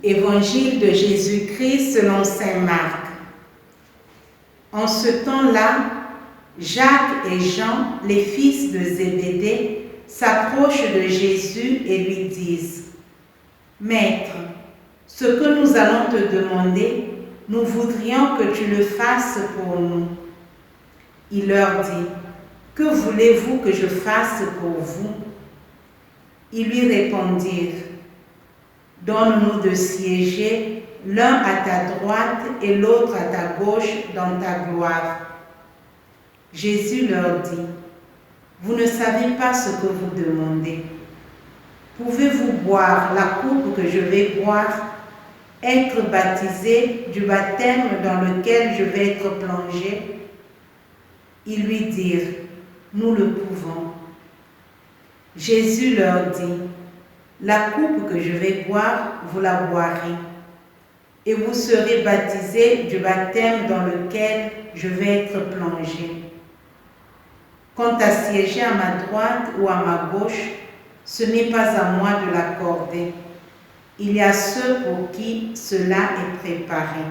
Évangile de Jésus-Christ selon saint Marc. En ce temps-là, Jacques et Jean, les fils de Zébédée, s'approchent de Jésus et lui disent : « Maître, ce que nous allons te demander, nous voudrions que tu le fasses pour nous. » Il leur dit : « Que voulez-vous que je fasse pour vous ?» Ils lui répondirent : « Donne-nous de siéger l'un à ta droite et l'autre à ta gauche dans ta gloire. » Jésus leur dit : « Vous ne savez pas ce que vous demandez. Pouvez-vous boire la coupe que je vais boire, être baptisé du baptême dans lequel je vais être plongé ?» Ils lui dirent : « Nous le pouvons. » Jésus leur dit : « La coupe que je vais boire, vous la boirez, et vous serez baptisés du baptême dans lequel je vais être plongé. Quant à siéger à ma droite ou à ma gauche, ce n'est pas à moi de l'accorder. Il y a ceux pour qui cela est préparé. »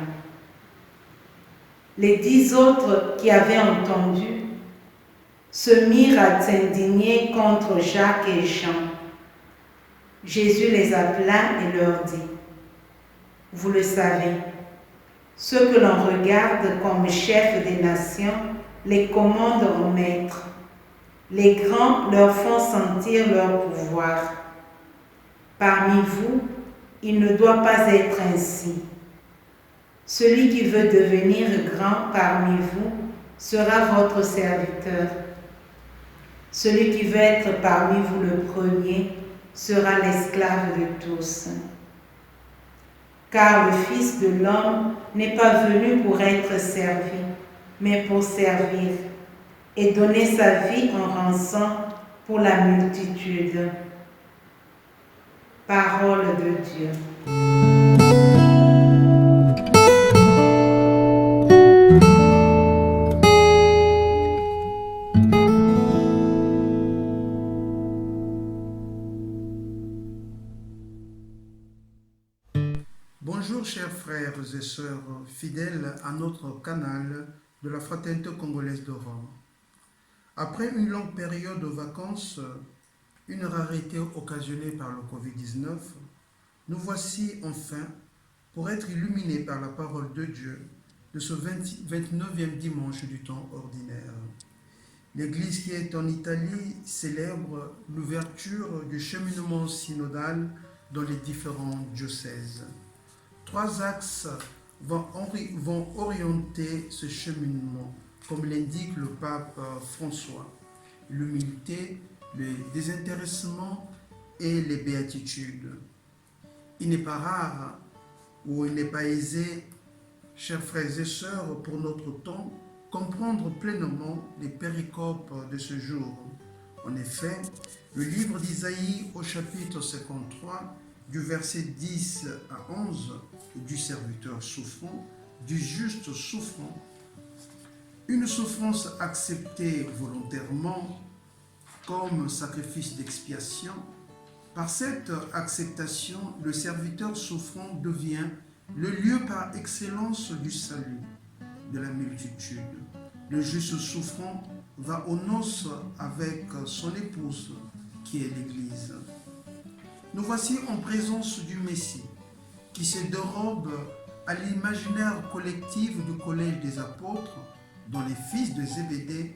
Les 10 autres qui avaient entendu se mirent à s'indigner contre Jacques et Jean. Jésus les appela et leur dit : « Vous le savez, ceux que l'on regarde comme chefs des nations les commandent en maître. Les grands leur font sentir leur pouvoir. Parmi vous, il ne doit pas être ainsi. Celui qui veut devenir grand parmi vous sera votre serviteur. Celui qui veut être parmi vous le premier sera l'esclave de tous. Car le Fils de l'homme n'est pas venu pour être servi, mais pour servir et donner sa vie en rançon pour la multitude. » Parole de Dieu. Bonjour chers frères et sœurs fidèles à notre canal de la Fraternité congolaise de Rome. Après une longue période de vacances, une rareté occasionnée par le Covid-19, nous voici enfin pour être illuminés par la parole de Dieu de ce 29e dimanche du temps ordinaire. L'Église qui est en Italie célèbre l'ouverture du cheminement synodal dans les différents diocèses. 3 axes vont orienter ce cheminement, comme l'indique le pape François: l'humilité, le désintéressement et les béatitudes. Il n'est pas rare ou il n'est pas aisé, chers frères et sœurs, pour notre temps, comprendre pleinement les péricopes de ce jour. En effet, le livre d'Isaïe au chapitre 53, du verset 10 à 11, du serviteur souffrant, du juste souffrant, une souffrance acceptée volontairement comme sacrifice d'expiation. Par cette acceptation, le serviteur souffrant devient le lieu par excellence du salut de la multitude. Le juste souffrant va aux noces avec son épouse, qui est l'Église. Nous voici en présence du Messie, qui se dérobe à l'imaginaire collectif du collège des apôtres, dont les fils de Zébédée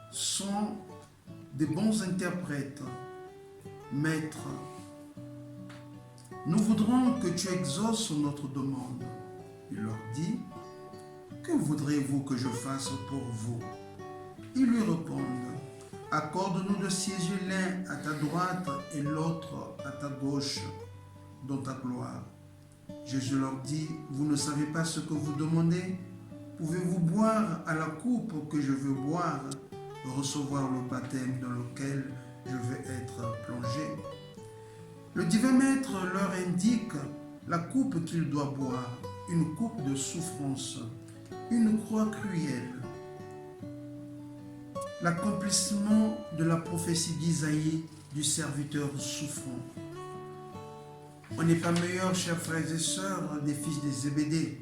sont des bons interprètes. Maître, nous voudrons que tu exauces notre demande. Il leur dit : que voudrez-vous que je fasse pour vous? Ils lui répondent : accorde-nous de siéger l'un à ta droite et l'autre à ta gauche dans ta gloire. Jésus leur dit : vous ne savez pas ce que vous demandez? Pouvez-vous boire à la coupe que je veux boire, recevoir le baptême dans lequel je vais être plongé? Le divin maître leur indique la coupe qu'ils doivent boire, une coupe de souffrance, une croix cruelle, l'accomplissement de la prophétie d'Isaïe du serviteur souffrant. On n'est pas meilleur, chers frères et sœurs, des fils des Zébédée,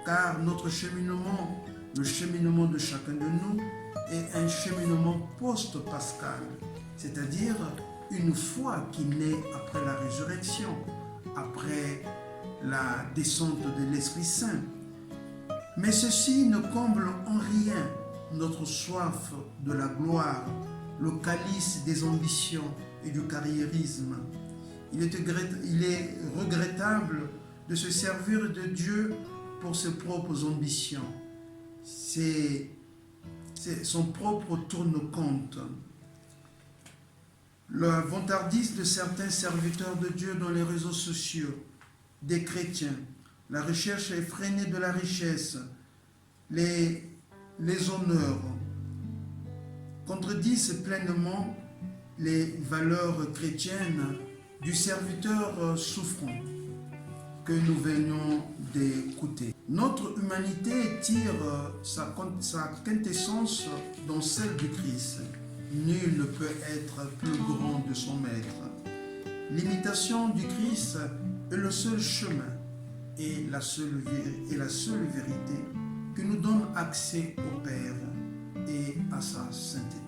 car notre cheminement, le cheminement de chacun de nous, est un cheminement post-pascal, c'est-à-dire une foi qui naît après la résurrection, après la descente de l'Esprit Saint. Mais ceci ne comble en rien notre soif de la gloire, le calice des ambitions et du carriérisme. Il est regrettable de se servir de Dieu pour ses propres ambitions. C'est son propre tourne-compte. La vantardise de certains serviteurs de Dieu dans les réseaux sociaux, des chrétiens, la recherche effrénée de la richesse, les honneurs, contredisent pleinement les valeurs chrétiennes du serviteur souffrant que nous venons d'écouter. Notre humanité tire sa quintessence dans celle du Christ. Nul ne peut être plus grand de son maître. L'imitation du Christ est le seul chemin et la seule vérité qui nous donne accès au Père et à sa sainteté.